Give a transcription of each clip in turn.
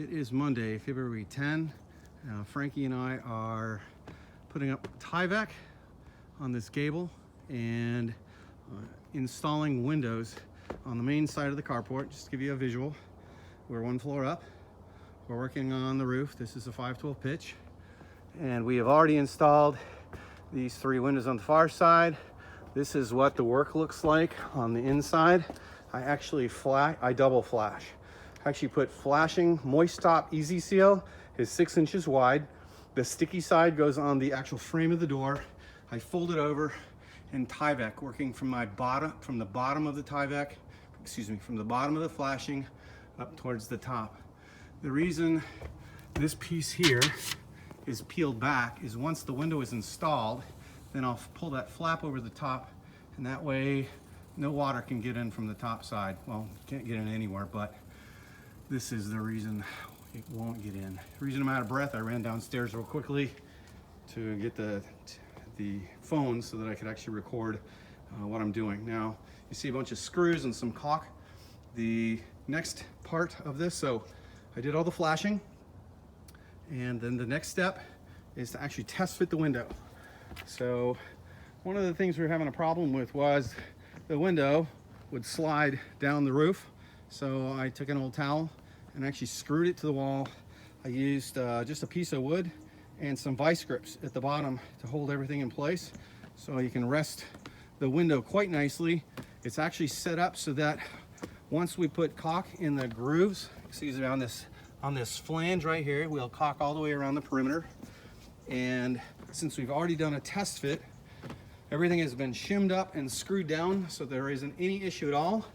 It is Monday, February 10. Frankie and I are putting up Tyvek on this gable and installing windows on the main side of the carport. Just to give you a visual, we're one floor up. We're working on the roof. This is a 512 pitch. And we have already installed these 3 windows on the far side. This is what the work looks like on the inside. I double flash. I actually put flashing Moist Top Easy Seal is 6 inches wide. The sticky side goes on the actual frame of the door. I fold it over and Tyvek, working from the bottom of the Tyvek, from the bottom of the flashing up towards the top. The reason this piece here is peeled back is once the window is installed, then I'll pull that flap over the top, and that way no water can get in from the top side. Well, can't get in anywhere, but this is the reason it won't get in. The reason I'm out of breath, I ran downstairs real quickly to get the phone so that I could actually record what I'm doing. Now, you see a bunch of screws and some caulk. The next part of this, so I did all the flashing, and then the next step is to actually test fit the window. So one of the things we were having a problem with was the window would slide down the roof. So I took an old towel and actually screwed it to the wall. I used just a piece of wood and some vice grips at the bottom to hold everything in place, so you can rest the window quite nicely. It's actually set up so that once we put caulk in the grooves, excuse me, on this flange right here, we'll caulk all the way around the perimeter. And since we've already done a test fit, everything has been shimmed up and screwed down so there isn't any issue at all.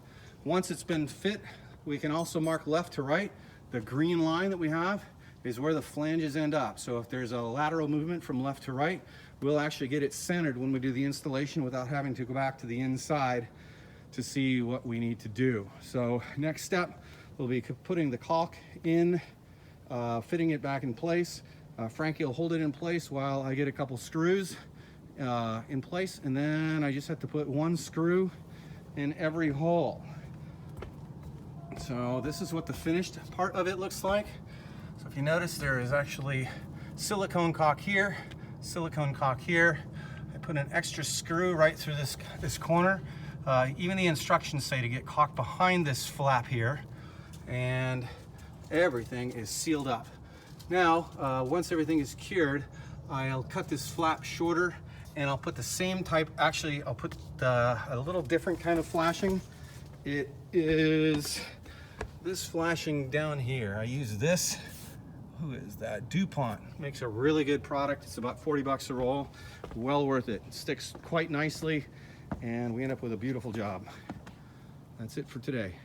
Once it's been fit, we can also mark left to right. The green line that we have is where the flanges end up. So if there's a lateral movement from left to right, we'll actually get it centered when we do the installation without having to go back to the inside to see what we need to do. So next step will be putting the caulk in, fitting it back in place. Frankie will hold it in place while I get a couple screws in place, and then I just have to put 1 screw in every hole. So this is what the finished part of it looks like. So if you notice, there is actually silicone caulk here, silicone caulk here. I put an extra screw right through this corner. Even the instructions say to get caulk behind this flap here, and everything is sealed up. Now, once everything is cured, I'll cut this flap shorter, and I'll put the same type, actually I'll put a little different kind of flashing. It is this flashing down here. I use this, who is that? DuPont. Makes a really good product. It's about 40 bucks a roll. Well worth it. It sticks quite nicely, and we end up with a beautiful job. That's it for today.